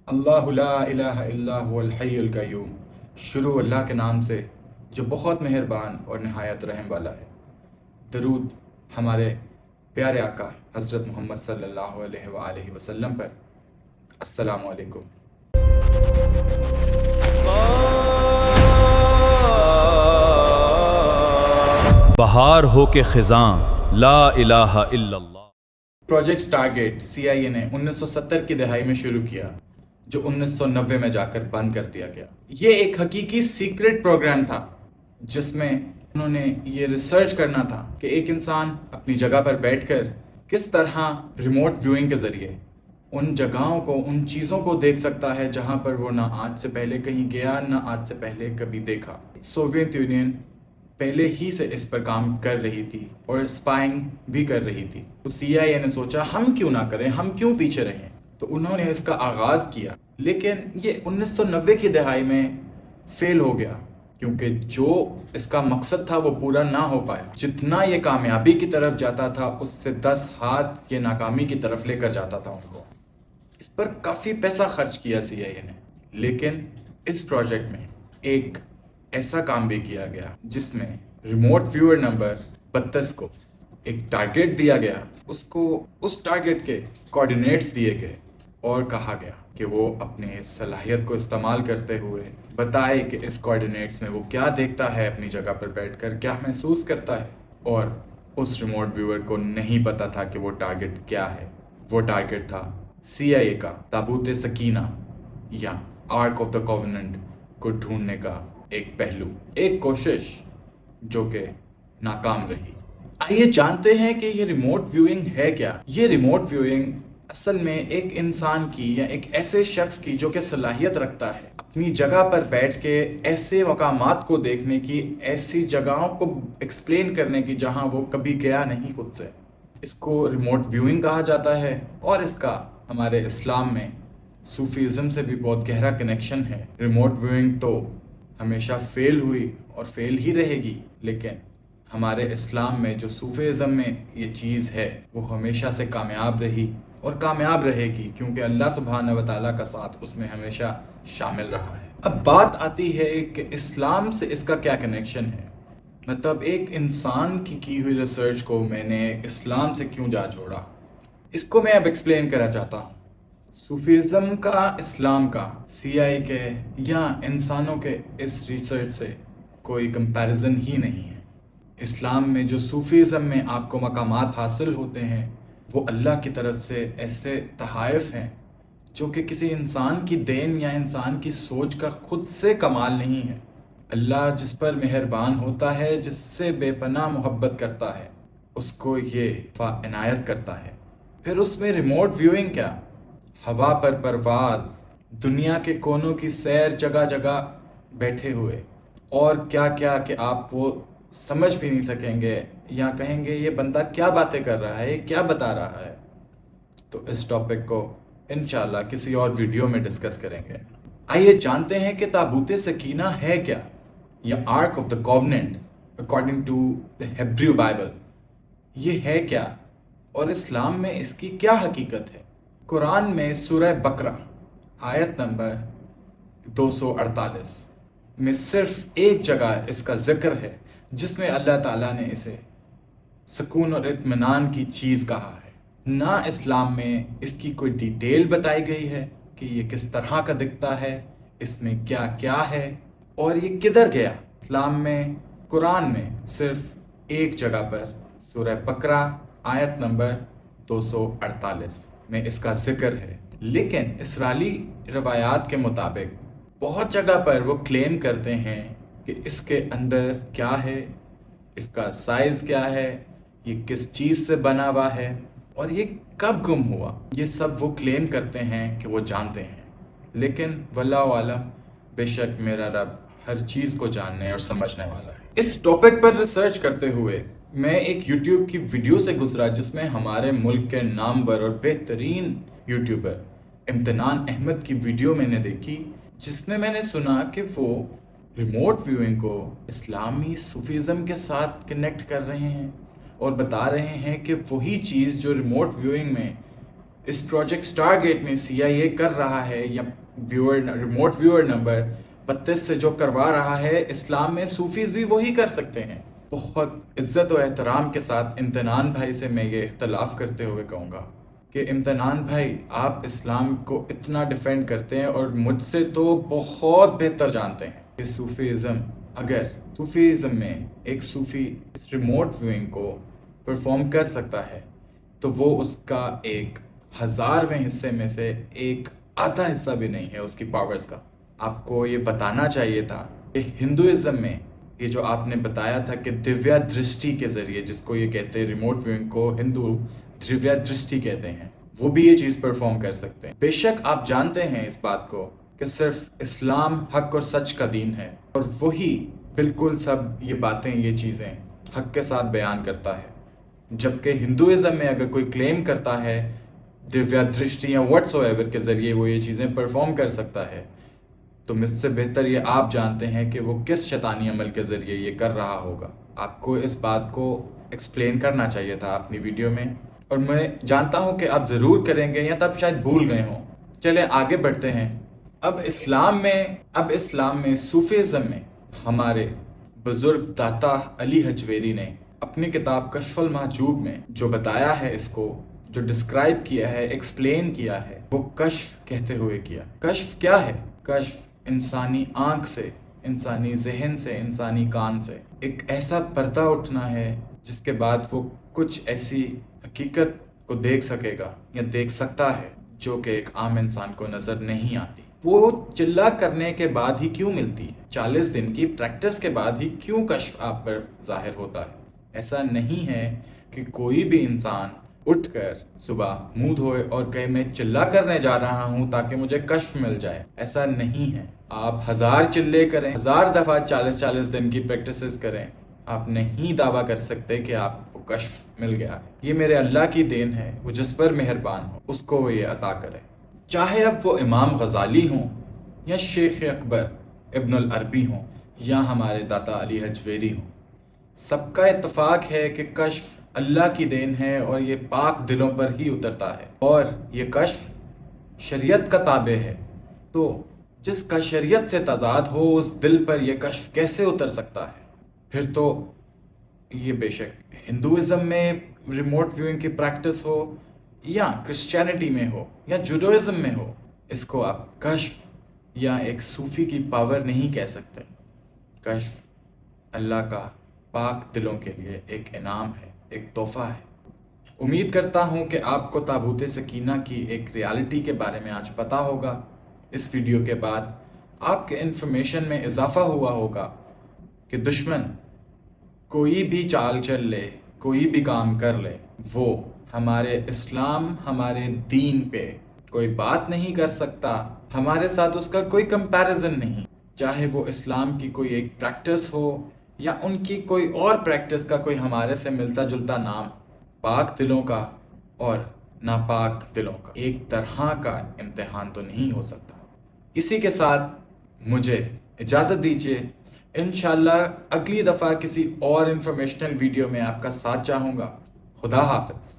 اللہ لا الہ الا هو الحی القیوم۔ شروع اللہ کے نام سے جو بہت مہربان اور نہایت رحم والا ہے۔ درود ہمارے پیارے آقا حضرت محمد صلی اللہ علیہ وآلہ وسلم پر۔ السلام علیکم۔ بہار ہو کے خزاں لا الہ الا اللہ۔ پروجیکٹ سٹارگیٹ CIA نے 1970 کی دہائی میں شروع کیا، جو 1990 میں جا کر بند کر دیا گیا۔ یہ ایک حقیقی سیکرٹ پروگرام تھا جس میں انہوں نے یہ ریسرچ کرنا تھا کہ ایک انسان اپنی جگہ پر بیٹھ کر کس طرح ریموٹ ویونگ کے ذریعے ان جگہوں کو، ان چیزوں کو دیکھ سکتا ہے جہاں پر وہ نہ آج سے پہلے کہیں گیا، نہ آج سے پہلے کبھی دیکھا۔ سوویت یونین پہلے ہی سے اس پر کام کر رہی تھی اور اسپائنگ بھی کر رہی تھی، تو CIA نے سوچا ہم کیوں نہ کریں، ہم کیوں پیچھے رہیں، تو انہوں نے اس کا آغاز کیا۔ لیکن یہ 1990 کی دہائی میں فیل ہو گیا، کیونکہ جو اس کا مقصد تھا وہ پورا نہ ہو پایا۔ جتنا یہ کامیابی کی طرف جاتا تھا اس سے 10 ہاتھ یہ ناکامی کی طرف لے کر جاتا تھا ان کو۔ اس پر کافی پیسہ خرچ کیا CIA نے، لیکن اس پروجیکٹ میں ایک ایسا کام بھی کیا گیا جس میں ریموٹ ویور نمبر 32 کو ایک ٹارگیٹ دیا گیا، اس کو اس ٹارگیٹ کے کوارڈینیٹس دیے گئے اور کہا گیا کہ وہ اپنے اس صلاحیت کو استعمال کرتے ہوئے بتائے کہ اس کوارڈینیٹس میں وہ کیا دیکھتا ہے، اپنی جگہ پر بیٹھ کر کیا محسوس کرتا ہے۔ اور اس ریموٹ ویور کو نہیں پتا تھا کہ وہ ٹارگیٹ کیا ہے۔ وہ ٹارگیٹ تھا CIA کا تابوت سکینہ یا آرک آف دا کووننٹ کو ڈھونڈنے کا ایک پہلو، ایک کوشش جو کہ ناکام رہی۔ آئیے جانتے ہیں کہ یہ ریموٹ ویونگ ہے کیا۔ یہ ریموٹ ویونگ اصل میں ایک انسان کی یا ایک ایسے شخص کی جو کہ صلاحیت رکھتا ہے اپنی جگہ پر بیٹھ کے ایسے مقامات کو دیکھنے کی، ایسی جگہوں کو ایکسپلین کرنے کی جہاں وہ کبھی گیا نہیں خود سے۔ اس کو ریموٹ ویونگ کہا جاتا ہے، اور اس کا ہمارے اسلام میں صوفیزم سے بھی بہت گہرا کنیکشن ہے۔ ریموٹ ویونگ تو ہمیشہ فیل ہوئی اور فیل ہی رہے گی، لیکن ہمارے اسلام میں جو صوفیزم میں یہ چیز ہے وہ ہمیشہ سے کامیاب رہی اور کامیاب رہے گی، کیونکہ اللہ سبحانہ و تعالیٰ کا ساتھ اس میں ہمیشہ شامل رہا ہے۔ اب بات آتی ہے کہ اسلام سے اس کا کیا کنیکشن ہے، مطلب ایک انسان کی ہوئی ریسرچ کو میں نے اسلام سے کیوں جا چھوڑا۔ اس کو میں اب ایکسپلین کرنا چاہتا ہوں۔ صوفیزم کا، اسلام کا، CIA کے یا انسانوں کے اس ریسرچ سے کوئی کمپیریزن ہی نہیں ہے۔ اسلام میں جو صوفیزم میں آپ کو مقامات حاصل ہوتے ہیں وہ اللہ کی طرف سے ایسے تحائف ہیں جو کہ کسی انسان کی دین یا انسان کی سوچ کا خود سے کمال نہیں ہے۔ اللہ جس پر مہربان ہوتا ہے، جس سے بے پناہ محبت کرتا ہے، اس کو یہ عنایت کرتا ہے۔ پھر اس میں ریموٹ ویونگ کیا، ہوا پر پرواز، دنیا کے کونوں کی سیر، جگہ جگہ بیٹھے ہوئے، اور کیا کیا کہ آپ وہ سمجھ بھی نہیں سکیں گے یا کہیں گے یہ بندہ کیا باتیں کر رہا ہے، یہ کیا بتا رہا ہے۔ تو اس ٹاپک کو انشاءاللہ کسی اور ویڈیو میں ڈسکس کریں گے۔ آئیے جانتے ہیں کہ تابوت سکینہ ہے کیا، یا ark of the covenant according to the Hebrew Bible. یہ ہے کیا اور اسلام میں اس کی کیا حقیقت ہے۔ قرآن میں سورہ بقرہ آیت نمبر 248 میں صرف ایک جگہ اس کا ذکر ہے جس میں اللہ تعالیٰ نے اسے سکون اور اطمینان کی چیز کہا ہے۔ نہ اسلام میں اس کی کوئی ڈیٹیل بتائی گئی ہے کہ یہ کس طرح کا دکھتا ہے، اس میں کیا کیا ہے اور یہ کدھر گیا۔ اسلام میں، قرآن میں صرف ایک جگہ پر سورہ بقرہ آیت نمبر 248 میں اس کا ذکر ہے، لیکن اسرائیلی روایات کے مطابق بہت جگہ پر وہ کلیم کرتے ہیں کہ اس کے اندر کیا ہے، اس کا سائز کیا ہے، یہ کس چیز سے بنا ہوا ہے اور یہ کب گم ہوا۔ یہ سب وہ کلیم کرتے ہیں کہ وہ جانتے ہیں، لیکن واللہ عالم، بے شک میرا رب ہر چیز کو جاننے اور سمجھنے والا ہے۔ اس ٹاپک پر ریسرچ کرتے ہوئے میں ایک یوٹیوب کی ویڈیو سے گزرا جس میں ہمارے ملک کے نامور اور بہترین یوٹیوبر امتنان احمد کی ویڈیو میں نے دیکھی، جس میں نے سنا کہ وہ ریموٹ ویونگ کو اسلامی صوفیزم کے ساتھ کنیکٹ کر رہے ہیں اور بتا رہے ہیں کہ وہی چیز جو ریموٹ ویونگ میں اس پروجیکٹ اسٹار گیٹ میں CIA کر رہا ہے یا ریموٹ ویور نمبر 32 سے جو کروا رہا ہے، اسلام میں صوفیز بھی وہی کر سکتے ہیں۔ بہت عزت و احترام کے ساتھ امتنان بھائی سے میں یہ اختلاف کرتے ہوئے کہوں گا کہ امتنان بھائی، آپ اسلام کو اتنا ڈیفینڈ کرتے ہیں اور مجھ سے تو بہت بہتر جانتے ہیں کہ صوفیزم میں ایک صوفی اس ریموٹ ویونگ کو پرفارم کر سکتا ہے تو وہ اس کا 1,000ویں حصے میں سے ایک آدھا حصہ بھی نہیں ہے اس کی پاورز کا۔ آپ کو یہ بتانا چاہیے تھا کہ ہندوازم میں یہ جو آپ نے بتایا تھا کہ دیویا درشٹی کے ذریعے، جس کو یہ کہتے ہیں ریموٹ ویونگ کو ہندو دیویا درشٹی کہتے ہیں، وہ بھی یہ چیز پرفارم کر سکتے ہیں۔ بے شک آپ جانتے ہیں اس بات کو کہ صرف اسلام حق اور سچ کا دین ہے اور وہی بالکل سب یہ باتیں، یہ چیزیں حق کے ساتھ بیان کرتا ہے، جبکہ ہندوازم میں اگر کوئی کلیم کرتا ہے دیویا درشٹی یا واٹس ایور کے ذریعے وہ یہ چیزیں پرفارم کر سکتا ہے، تو مجھ سے بہتر یہ آپ جانتے ہیں کہ وہ کس شیطانی عمل کے ذریعے یہ کر رہا ہوگا۔ آپ کو اس بات کو ایکسپلین کرنا چاہیے تھا اپنی ویڈیو میں، اور میں جانتا ہوں کہ آپ ضرور کریں گے یا تب شاید بھول گئے ہوں۔ چلیں آگے بڑھتے ہیں۔ اب اسلام میں صوفیزم میں ہمارے بزرگ داتا علی حجویری نے اپنی کتاب کشف المحجوب میں جو بتایا ہے، اس کو جو ڈسکرائب کیا ہے، ایکسپلین کیا ہے، وہ کشف کہتے ہوئے کیا۔ کشف کیا ہے؟ کشف انسانی آنکھ سے، انسانی ذہن سے، انسانی کان سے ایک ایسا پردہ اٹھنا ہے جس کے بعد وہ کچھ ایسی حقیقت کو دیکھ سکے گا یا دیکھ سکتا ہے جو کہ ایک عام انسان کو نظر نہیں آتی۔ وہ چلا کرنے کے بعد ہی کیوں ملتی ہے؟ 40 دن کی پریکٹس کے بعد ہی کیوں کشف آپ پر ظاہر ہوتا ہے؟ ایسا نہیں ہے کہ کوئی بھی انسان اٹھ کر صبح منہ دھوئے اور کہے میں چلا کرنے جا رہا ہوں تاکہ مجھے کشف مل جائے۔ ایسا نہیں ہے۔ آپ 1000 چلے کریں، 1000 دفعہ 40 دن کی پریکٹسز کریں، آپ نہیں دعویٰ کر سکتے کہ آپ کو کشف مل گیا ہے۔ یہ میرے اللہ کی دین ہے، وہ جس پر مہربان ہو اس کو وہ یہ عطا کرے، چاہے اب وہ امام غزالی ہوں یا شیخ اکبر ابن العربی ہوں یا ہمارے داتا علی حجویری ہوں۔ سب کا اتفاق ہے کہ کشف اللہ کی دین ہے اور یہ پاک دلوں پر ہی اترتا ہے، اور یہ کشف شریعت کا تابع ہے۔ تو جس کا شریعت سے تضاد ہو اس دل پر یہ کشف کیسے اتر سکتا ہے؟ پھر تو یہ بے شک ہندوازم میں ریموٹ ویونگ کی پریکٹس ہو یا کرسچینٹی میں ہو یا جوڈوازم میں ہو، اس کو آپ کشف یا ایک صوفی کی پاور نہیں کہہ سکتے۔ کشف اللہ کا پاک دلوں کے لیے ایک انعام ہے، ایک تحفہ ہے۔ امید کرتا ہوں کہ آپ کو تابوت سکینہ کی ایک ریالٹی کے بارے میں آج پتا ہوگا۔ اس ویڈیو کے بعد آپ کے انفارمیشن میں اضافہ ہوا ہوگا کہ دشمن کوئی بھی چال چل لے، کوئی بھی کام کر لے، وہ ہمارے اسلام، ہمارے دین پہ کوئی بات نہیں کر سکتا، ہمارے ساتھ اس کا کوئی کمپیریزن نہیں، چاہے وہ اسلام کی کوئی ایک پریکٹس ہو یا ان کی کوئی اور پریکٹس کا کوئی ہمارے سے ملتا جلتا نام۔ پاک دلوں کا اور ناپاک دلوں کا ایک طرح کا امتحان تو نہیں ہو سکتا۔ اسی کے ساتھ مجھے اجازت دیجیے، انشاءاللہ اگلی دفعہ کسی اور انفارمیشنل ویڈیو میں آپ کا ساتھ چاہوں گا۔ خدا حافظ۔